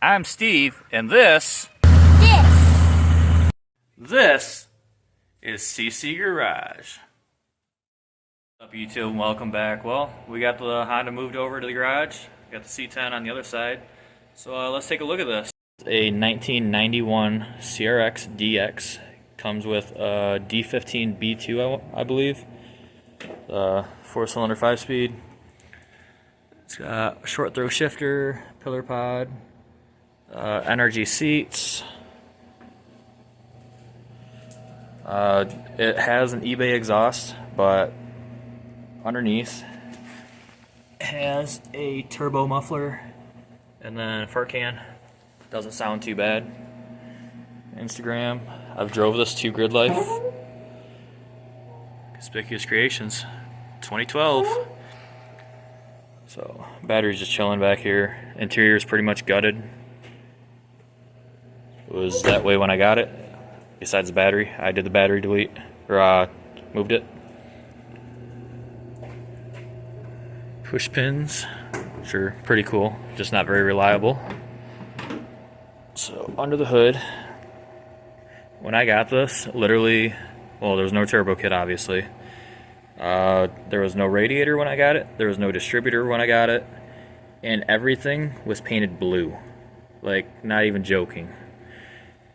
I'm Steve, and this is CC Garage. What's up, YouTube? Welcome back. Well, we got the Honda moved over to the garage. We got the C10 on the other side. So let's take a look at this. A 1991 CRX DX. Comes with a D15 B2, I believe. 4-cylinder 5-speed. It's got a short throw shifter, pillar pod, NRG seats. It has an eBay exhaust, but underneath it has a turbo muffler and then a fart can. Doesn't sound too bad. Instagram. I've drove this to Grid Life. Conspicuous Creations, 2012. So battery's just chilling back here. Interior is pretty much gutted. It was that way when I got it. Besides the battery, I did the battery delete, or moved it. Push pins, sure, pretty cool, just not very reliable. So under the hood, when I got this, literally, well, there was no turbo kit, obviously. There was no radiator when I got it. There was no distributor when I got it, and everything was painted blue. Like, not even joking.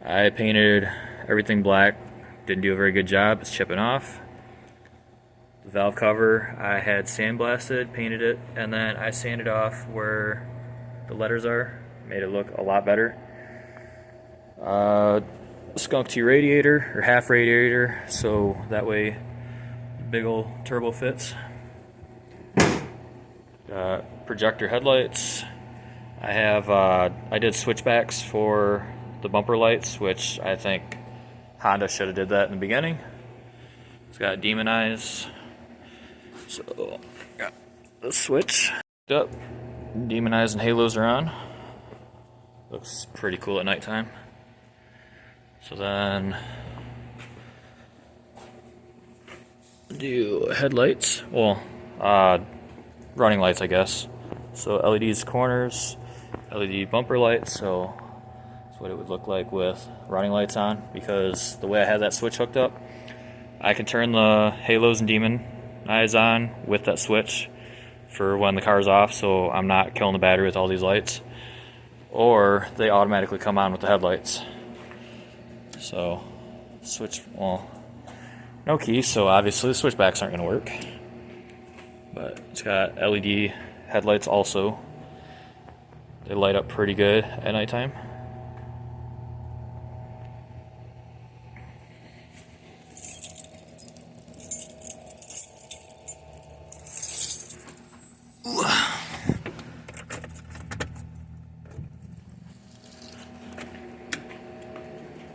I painted everything black. Didn't do a very good job. It's chipping off. The valve cover, I had sandblasted, painted it, and then I sanded off where the letters are. Made it look a lot better. Skunk T radiator, or half radiator, so that way big old turbo fits. Projector headlights. I did switchbacks for the bumper lights, which I think Honda should have did that in the beginning. It's got demon eyes. So got the switch up. Demon eyes and halos are on. Looks pretty cool at nighttime. So then do headlights. Well, running lights, I guess. So LEDs corners, LED bumper lights. So that's what it would look like with running lights on, because the way I had that switch hooked up, I can turn the halos and demon eyes on with that switch for when the car's off, so I'm not killing the battery with all these lights, or they automatically come on with the headlights. So switch, well, no keys, so obviously the switchbacks aren't going to work, but it's got LED headlights also. They light up pretty good at nighttime.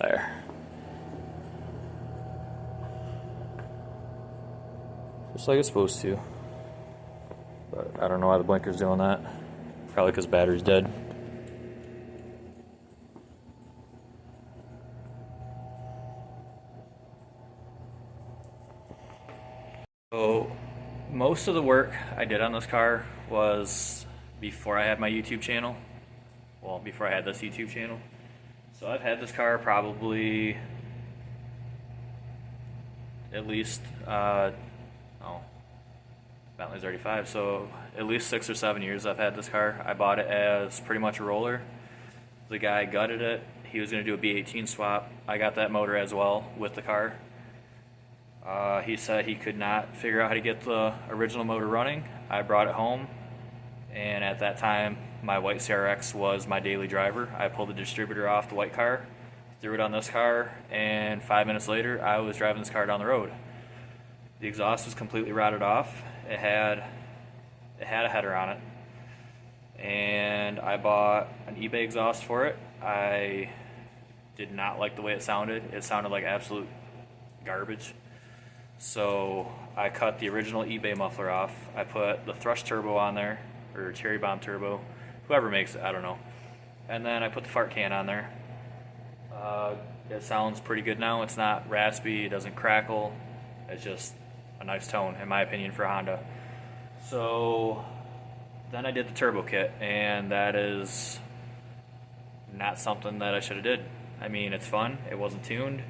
There. Just like it's supposed to. But I don't know why the blinker's doing that. Probably because battery's dead. So most of the work I did on this car was before I had my YouTube channel. Well, before I had this YouTube channel. So I've had this car probably at least, Bentley's 35, so at least 6 or 7 years I've had this car. I bought it as pretty much a roller. The guy gutted it. He was going to do a B18 swap. I got that motor as well with the car. He said he could not figure out how to get the original motor running. I brought it home, and at that time my white CRX was my daily driver. I pulled the distributor off the white car, threw it on this car, and 5 minutes later I was driving this car down the road. The exhaust was completely rotted off. It had a header on it, and I bought an eBay exhaust for it. I did not like the way it sounded. It sounded like absolute garbage. So I cut the original eBay muffler off. I put the Thrush turbo on there, or Cherry Bomb turbo, whoever makes it, I don't know. And then I put the fart can on there. It sounds pretty good now. It's not raspy, it doesn't crackle. It's just a nice tone, in my opinion, for Honda. So then I did the turbo kit, and that is not something that I should have did. I mean, it's fun. It wasn't tuned,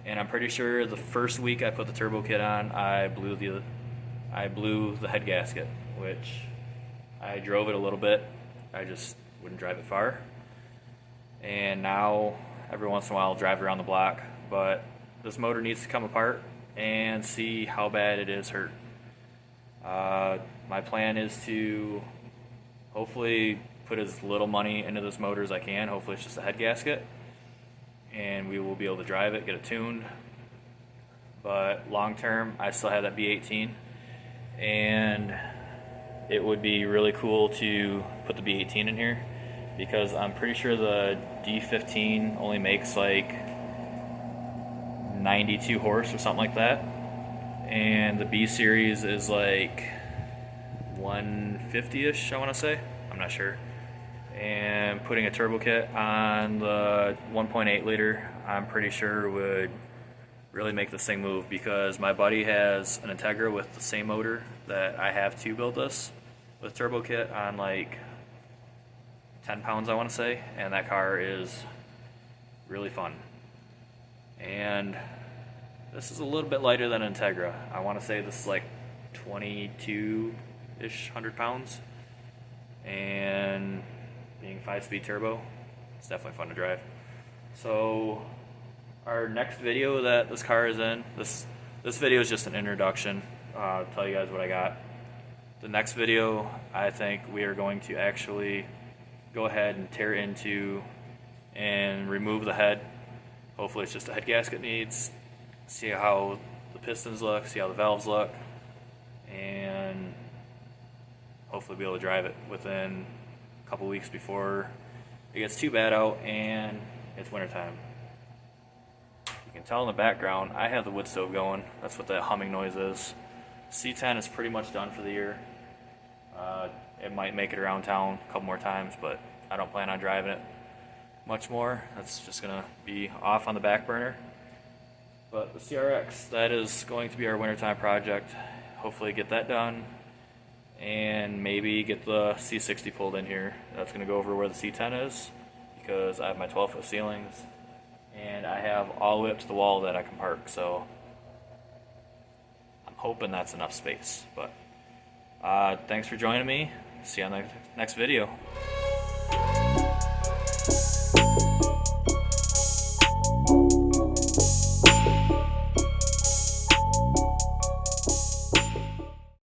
and I'm pretty sure the first week I put the turbo kit on, I blew the head gasket, which I drove it a little bit. I just wouldn't drive it far. And now every once in a while I'll drive around the block, but this motor needs to come apart and see how bad it is hurt. My plan is to hopefully put as little money into this motor as I can. Hopefully it's just a head gasket, and we will be able to drive it, get it tuned. But long term, I still have that B18, and it would be really cool to put the B18 in here, because I'm pretty sure the D15 only makes like 92 horse or something like that, and the B series is like 150-ish, I want to say. I'm not sure. And putting a turbo kit on the 1.8 liter, I'm pretty sure would really make this thing move, because my buddy has an Integra with the same motor that I have to build this with turbo kit on like 10 pounds, I want to say, and that car is really fun. And this is a little bit lighter than Integra. I want to say this is like 22-ish 100 pounds, and being 5-speed turbo, it's definitely fun to drive. So our next video that this car is in, this video is just an introduction, tell you guys what I got. The next video, I think we are going to actually go ahead and tear into and remove the head. Hopefully it's just a head gasket needs, see how the pistons look, see how the valves look, and hopefully be able to drive it within a couple weeks before it gets too bad out and it's wintertime. You can tell in the background I have the wood stove going. That's what that humming noise is. C10 is pretty much done for the year. It might make it around town a couple more times, but I don't plan on driving it much more. That's just going to be off on the back burner. But the CRX, that is going to be our wintertime project. Hopefully get that done, and maybe get the C60 pulled in here. That's going to go over where the C10 is, because I have my 12-foot ceilings, and I have all the way up to the wall that I can park, so I'm hoping that's enough space. But thanks for joining me. See you on the next video.